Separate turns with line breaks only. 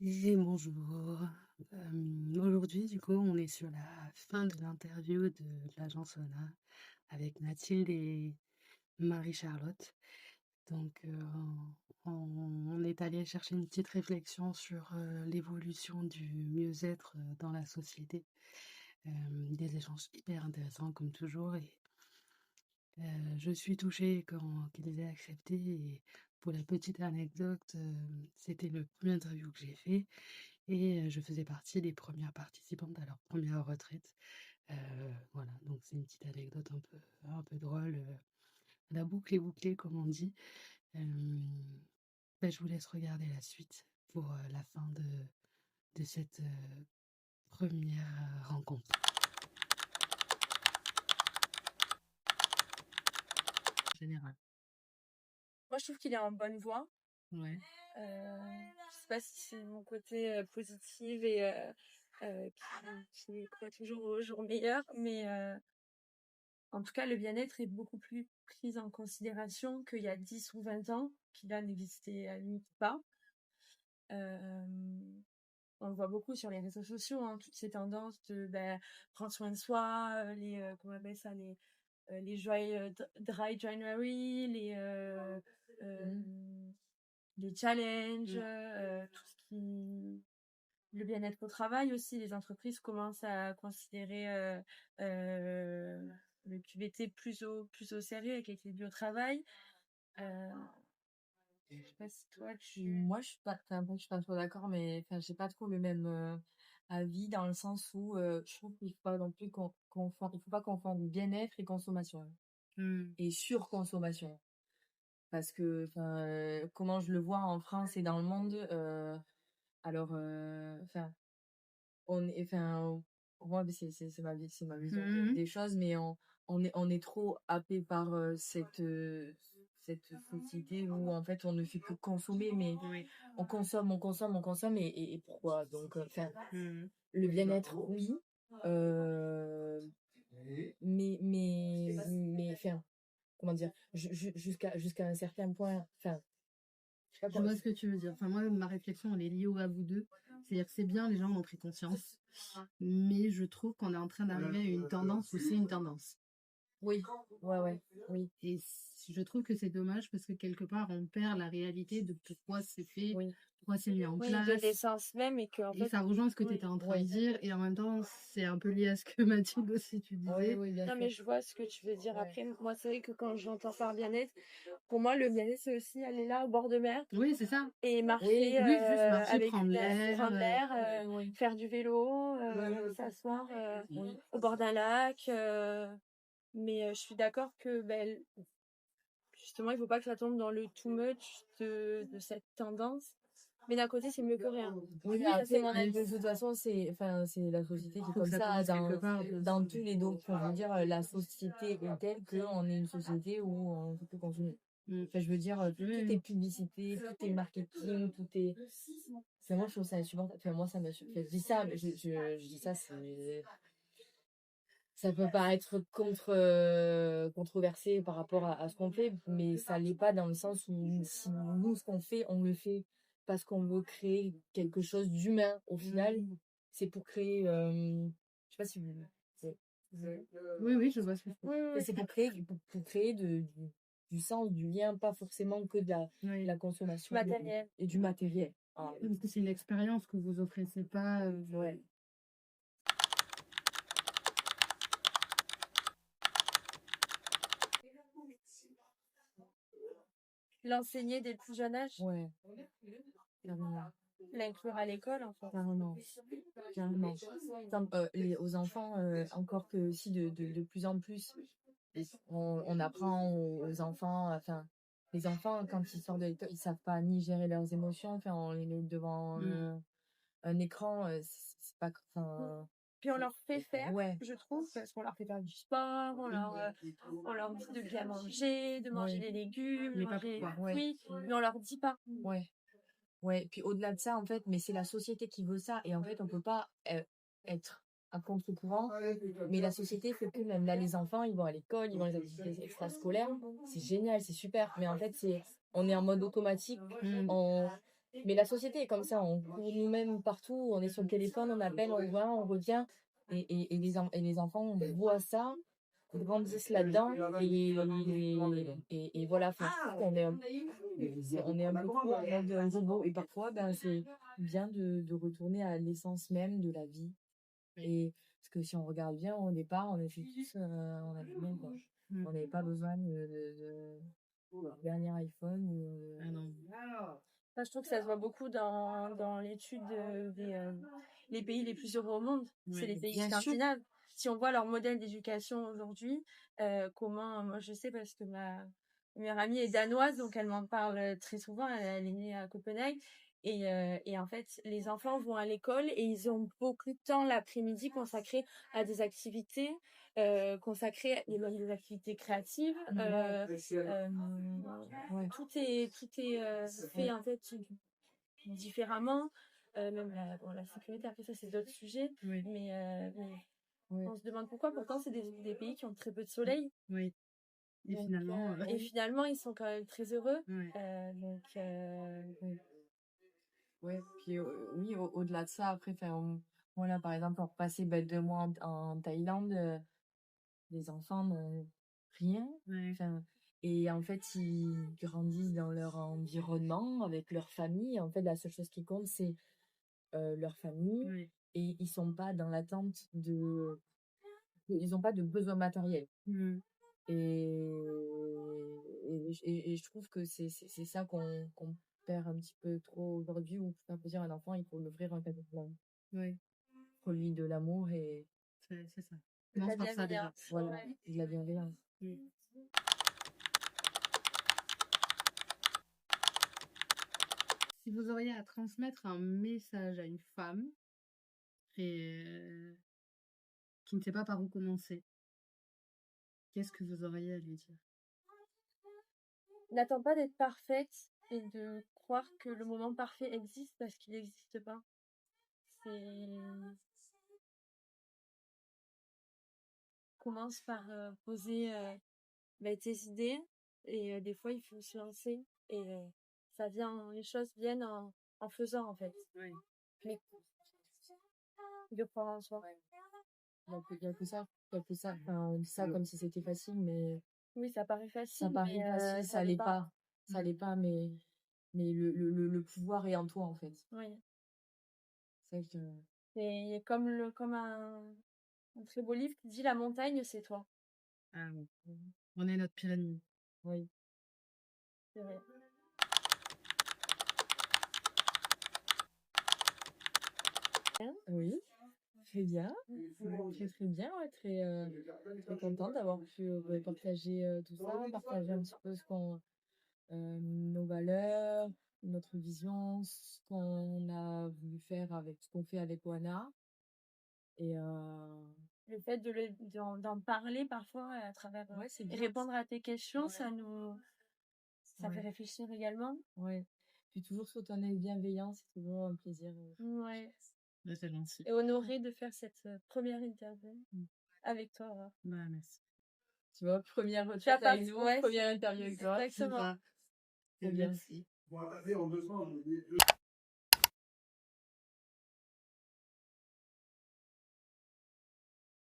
Et bonjour. Aujourd'hui, du coup, on est sur la fin de l'interview de l'agence ONA avec Mathilde et Marie-Charlotte. Donc, on est allé chercher une petite réflexion sur l'évolution du mieux-être dans la société. Des échanges hyper intéressants, comme toujours. Et je suis touchée qu'ils aient accepté. Et pour la petite anecdote, c'était le premier interview que j'ai fait. Et je faisais partie des premières participantes à leur première retraite. Voilà, donc c'est une petite anecdote un peu drôle. La boucle est bouclée, comme on dit. Je vous laisse regarder la suite pour la fin de cette première rencontre. En général.
Moi, je trouve qu'il est en bonne voie.
Ouais.
Je sais pas si c'est mon côté positive et qui croit toujours au jour meilleur, mais en tout cas, le bien-être est beaucoup plus pris en considération qu'il y a 10 ou 20 ans, qui là n'existait à la limite pas. On le voit beaucoup sur les réseaux sociaux, hein, toutes ces tendances de prendre soin de soi, comment on appelle ça, les dry January, les challenges, tout ce qui... Le bien-être au travail aussi, les entreprises commencent à considérer le QVT plus au sérieux avec l'équilibre au travail. Je sais pas si toi
Moi, je suis pas trop d'accord, mais enfin, j'ai pas trop le même avis dans le sens où je trouve qu'il faut pas non plus il faut pas confondre bien-être et consommation et surconsommation. Parce que, enfin, comment je le vois en France et dans le monde, alors, enfin, moi, c'est ma vision des choses, mais on est trop happé par cette société où en fait on ne fait que consommer, mais
Oui.
on consomme et pourquoi? Donc, enfin, le bien-être, oui, mais, enfin, comment dire, jusqu'à un certain point, enfin, je sais pas
Je
comment.
vois ce que tu veux dire. Enfin, moi, ma réflexion, elle est liée à vous deux. C'est-à-dire que c'est bien, les gens en ont pris conscience. Mais je trouve qu'on est en train d'arriver à une tendance où c'est une tendance.
Oui, ouais, oui,
Et je trouve que c'est dommage parce que quelque part, on perd la réalité de pourquoi c'est fait,
oui.
pourquoi c'est mis en
de
place.
l'essence même et que en
Et
fait,
ça rejoint ce que tu étais en train de dire. Et en même temps, c'est un peu lié à ce que Mathilde aussi, tu disais.
Oui, bien
non
sûr.
mais je vois ce que tu veux dire.
Ouais.
Après, moi c'est vrai que quand j'entends par bien-être, pour moi le bien-être c'est aussi aller là au bord de mer
Oui, c'est ça.
et marcher
Oui, juste marcher,
avec
prendre l'air.
prendre l'air, faire du vélo, s'asseoir au bord d'un lac. Mais je suis d'accord que justement il faut pas que ça tombe dans le too much de cette tendance. Mais d'un côté c'est mieux que rien.
Oui, mais
Ça,
après,
c'est mon avis.
de toute façon, c'est la société qui est
Faut que
comme
ça
ça
commence quelque part.
dans tous les domaines. Enfin, je veux dire, la société est telle qu'on est une société où on peut consommer. Enfin, je veux dire, tout est publicité, tout est marketing, tout est... Enfin, moi, je trouve ça insupportable. Enfin, moi, ça me... Enfin, je dis ça, mais je dis ça, c'est... Ça peut paraître controversé par rapport à ce qu'on fait, mais ça l'est pas dans le sens où si nous, ce qu'on fait, on le fait parce qu'on veut créer quelque chose d'humain. Au final, c'est pour créer, je sais pas si vous... c'est-
Oui, je vois ce que c'est.
Oui. C'est pour créer du sens, du lien, pas forcément que de la consommation
Matériel.
et du matériel. Ah,
Parce que c'est une expérience que vous offrez, c'est pas.
ouais.
L'enseigner dès le plus jeune âge,
Ouais. Carrément.
l'inclure à l'école en fait.
Carrément. Aux enfants, encore que aussi de plus en plus, on apprend aux enfants, enfin, les enfants, quand ils sortent de l'école, ils savent pas ni gérer leurs émotions, enfin, on les met devant un écran, c'est pas, enfin,
Puis on leur fait faire,
ouais,
je trouve, parce qu'on leur fait faire du sport, on leur dit de bien manger, de manger des légumes, de
Mais pas
manger des
pourquoi.
fruits, mais on leur dit pas.
ouais. Puis au-delà de ça, en fait, mais c'est la société qui veut ça, et en fait, on peut pas être à contre-courant, mais la société fait que même là, les enfants, ils vont à l'école, ils vont à les activités extrascolaires, c'est génial, c'est super, mais en fait, on est en mode automatique, Mais la société est comme ça, on court nous-mêmes partout, on est sur le téléphone, on appelle, on voit, on retient. Et les enfants voient ça, grandissent là-dedans, et voilà, enfin, je trouve qu'on est on est un peu trop en mode robot. Et parfois, ben, c'est bien de retourner à l'essence même de la vie. Et parce que si on regarde bien, au départ, on était tous, on avait même, on n'avait pas besoin de dernier iPhone.
Ah non.
Enfin, je trouve que ça se voit beaucoup dans l'étude les pays les plus heureux au monde. C'est les pays
Bien sûr.
scandinaves. Si on voit leur modèle d'éducation aujourd'hui, moi je sais parce que ma meilleure amie est danoise, donc elle m'en parle très souvent. Elle est née à Copenhague. Et en fait, les enfants vont à l'école et ils ont beaucoup de temps l'après-midi consacré à des activités, consacrées à des activités créatives. Tout est fait en fait différemment. Même la sécurité, après ça c'est d'autres sujets.
Oui.
Mais on se demande pourquoi. Pourtant c'est des pays qui ont très peu de soleil.
Oui. Et
Donc,
finalement,
et finalement ils sont quand même très heureux.
ouais.
Oui. Ouais, puis oui, au-delà de ça, après, moi là, par exemple, pour passer 2 mois en Thaïlande, les enfants n'ont rien.
Ouais.
Enfin, et en fait, ils grandissent dans leur environnement, avec leur famille. En fait, la seule chose qui compte, c'est leur famille.
Ouais.
Et ils sont pas dans l'attente ils n'ont pas de besoins matériels.
Mmh.
Et je trouve que c'est ça qu'on perd un petit peu trop aujourd'hui, où pour faire plaisir à un enfant, il faut lui offrir un cadeau plein.
Oui.
Il faut lui de l'amour et
C'est ça.
La
Commence par ça déjà.
bienveillance.
voilà,
Ouais.
de la bienveillance.
Mmh. Si vous auriez à transmettre un message à une femme et qui ne sait pas par où commencer, qu'est-ce que vous auriez à lui dire?
N'attends pas d'être parfaite et de croire que le moment parfait existe parce qu'il n'existe pas. Commence par poser tes idées et des fois il faut se lancer et les choses viennent en faisant en fait.
Oui.
Mais de prendre en soi.
Il n'y a que ça. Il y a que ça. Enfin, on dit ça comme si c'était facile, mais
Oui, ça paraît facile.
ça paraît facile, ça l'est pas. Ça l'est pas, mais le pouvoir est en toi, en fait.
Oui.
C'est que...
C'est comme un très beau livre qui dit la montagne, c'est toi.
Ah oui. On est notre pire ennemi.
Oui.
C'est vrai.
Oui. Très bien. Très bien, ouais, très contente d'avoir pu partager tout ça, partager un petit peu nos valeurs, notre vision, ce qu'on a voulu faire avec ce qu'on fait avec Oana. Et
le fait d'en parler parfois à travers
c'est bien.
répondre à tes questions,
Ouais.
ça fait réfléchir également.
Ouais. Puis toujours sur ton œil bienveillant, c'est toujours un plaisir.
Ouais.
C'est gentil.
Et honorée de faire cette première interview avec toi. Ouais.
Bah, merci.
Tu vois, première retraite
Tu as
avec nous,
ouais,
première interview avec toi.
exactement.
C'est bien.
Merci.
Bon, allez, en 2 ans,